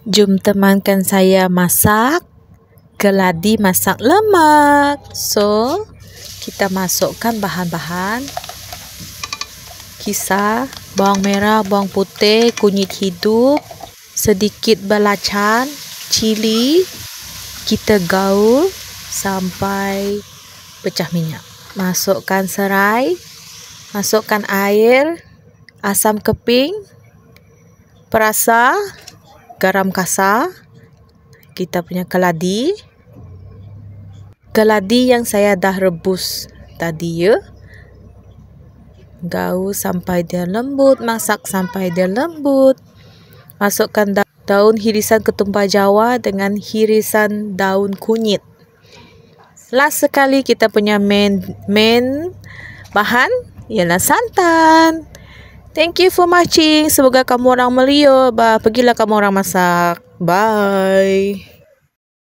Jom temankan saya masak keladi masak lemak. So, kita masukkan bahan-bahan. Kisar, bawang merah, bawang putih, kunyit hidup, sedikit belacan, cili. Kita gaul sampai pecah minyak. Masukkan serai, masukkan air, asam keping, perasa, garam kasar, kita punya keladi. Keladi yang saya dah rebus tadi ya. Gaul sampai dia lembut, masak sampai dia lembut. Masukkan daun hirisan ketumbar Jawa dengan hirisan daun kunyit. Last sekali kita punya main bahan ialah santan. Thank you for watching. Semoga kamu orang meliuk. Pergilah kamu orang masak. Bye.